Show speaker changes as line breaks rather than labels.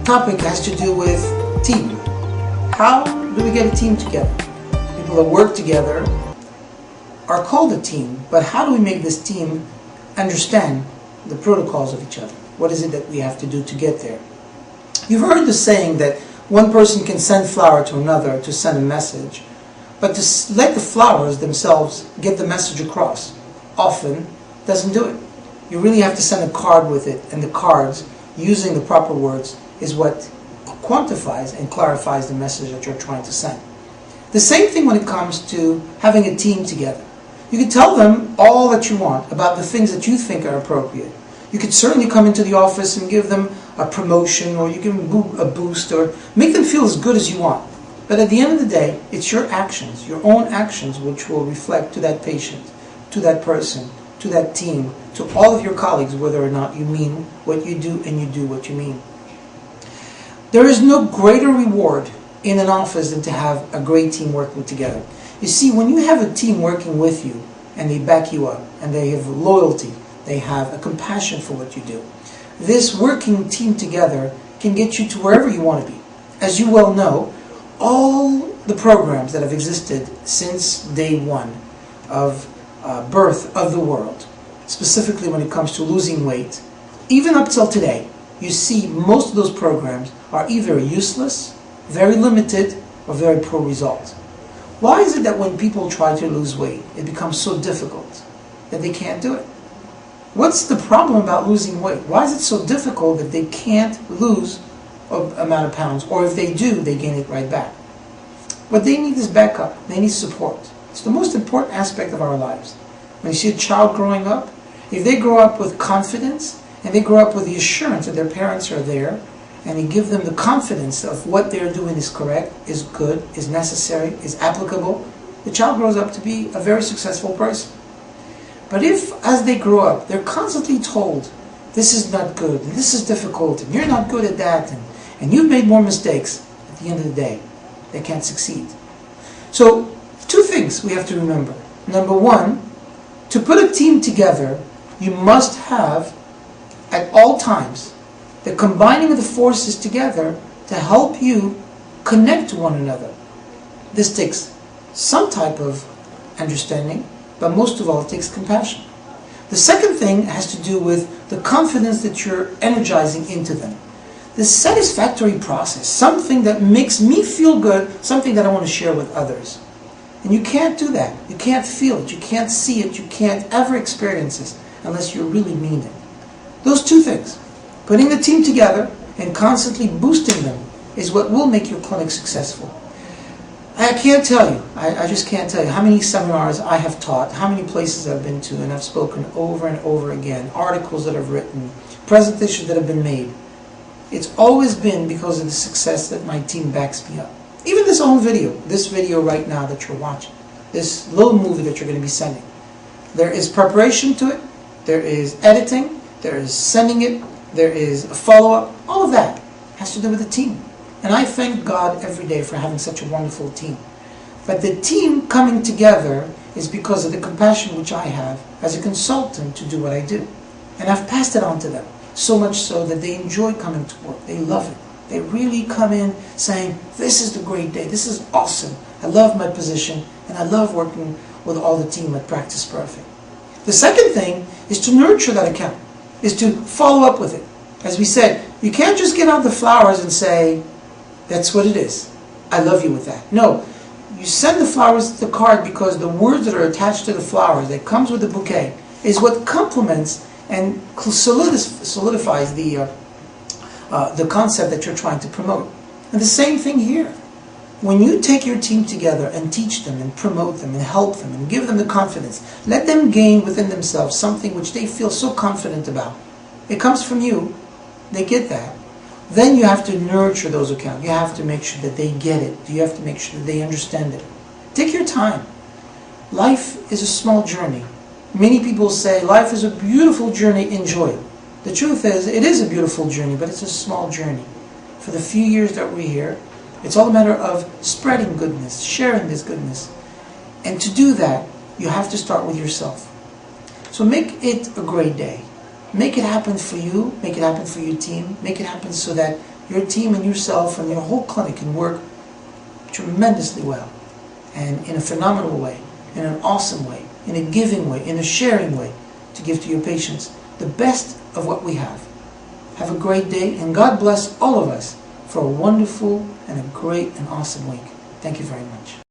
topic has to do with team. How do we get a team together? People that work together are called a team, but how do we make this team understand the protocols of each other? What is it that we have to do to get there? You've heard the saying that one person can send flour to another to send a message, but to let the flowers themselves get the message across often doesn't do it. You really have to send a card with it, and the cards, using the proper words, is what quantifies and clarifies the message that you're trying to send. The same thing when it comes to having a team together. You can tell them all that you want about the things that you think are appropriate. You could certainly come into the office and give them a promotion, or you give them a boost, or make them feel as good as you want. But at the end of the day, it's your actions, your own actions, which will reflect to that patient, to that person, to that team, to all of your colleagues, whether or not you mean what you do and you do what you mean. There is no greater reward in an office than to have a great team working together. You see, when you have a team working with you and they back you up and they have loyalty, they have a compassion for what you do, this working team together can get you to wherever you want to be. As you well know, all the programs that have existed since day one of birth of the world, specifically when it comes to losing weight, even up till today, you see most of those programs are either useless, very limited, or very poor results. Why is it that when people try to lose weight, it becomes so difficult that they can't do it? What's the problem about losing weight? Why is it so difficult that they can't lose an amount of pounds, or if they do, they gain it right back? What they need is backup. They need support. It's the most important aspect of our lives. When you see a child growing up, if they grow up with confidence, and they grow up with the assurance that their parents are there, and you give them the confidence of what they're doing is correct, is good, is necessary, is applicable, the child grows up to be a very successful person. But if, as they grow up, they're constantly told, this is not good, and this is difficult, and you're not good at that, and you've made more mistakes, at the end of the day, they can't succeed. So, two things we have to remember. Number one, to put a team together, you must have, at all times, the combining of the forces together to help you connect to one another. This takes some type of understanding, but most of all, it takes compassion. The second thing has to do with the confidence that you're energizing into them. The satisfactory process, something that makes me feel good, something that I want to share with others. And you can't do that. You can't feel it. You can't see it. You can't ever experience this unless you really mean it. Those two things, putting the team together and constantly boosting them, is what will make your clinic successful. I can't tell you, I just can't tell you how many seminars I have taught, how many places I've been to, and I've spoken over and over again, articles that I've written, presentations that have been made. It's always been because of the success that my team backs me up. Even this video right now that you're watching, this little movie that you're going to be sending, there is preparation to it, there is editing, there is sending it, there is a follow-up. All of that has to do with the team. And I thank God every day for having such a wonderful team. But the team coming together is because of the compassion which I have as a consultant to do what I do. And I've passed it on to them, so much so that they enjoy coming to work. They love it. They really come in saying, this is the great day, this is awesome. I love my position, and I love working with all the team at Practice Perfect. The second thing is to nurture that account, is to follow up with it. As we said, you can't just give out the flowers and say, that's what it is. I love you with that. No, you send the flowers to the card because the words that are attached to the flowers that comes with the bouquet is what complements and solidifies the concept that you're trying to promote. And the same thing here. When you take your team together and teach them and promote them and help them and give them the confidence, let them gain within themselves something which they feel so confident about. It comes from you. They get that. Then you have to nurture those accounts. You have to make sure that they get it. You have to make sure that they understand it. Take your time. Life is a small journey. Many people say life is a beautiful journey, enjoy it. The truth is, it is a beautiful journey, but it's a small journey. For the few years that we're here, it's all a matter of spreading goodness, sharing this goodness. And to do that, you have to start with yourself. So make it a great day. Make it happen for you, make it happen for your team, make it happen so that your team and yourself and your whole clinic can work tremendously well and in a phenomenal way, in an awesome way, in a giving way, in a sharing way to give to your patients the best of what we have. Have a great day, and God bless all of us for a wonderful and a great and awesome week. Thank you very much.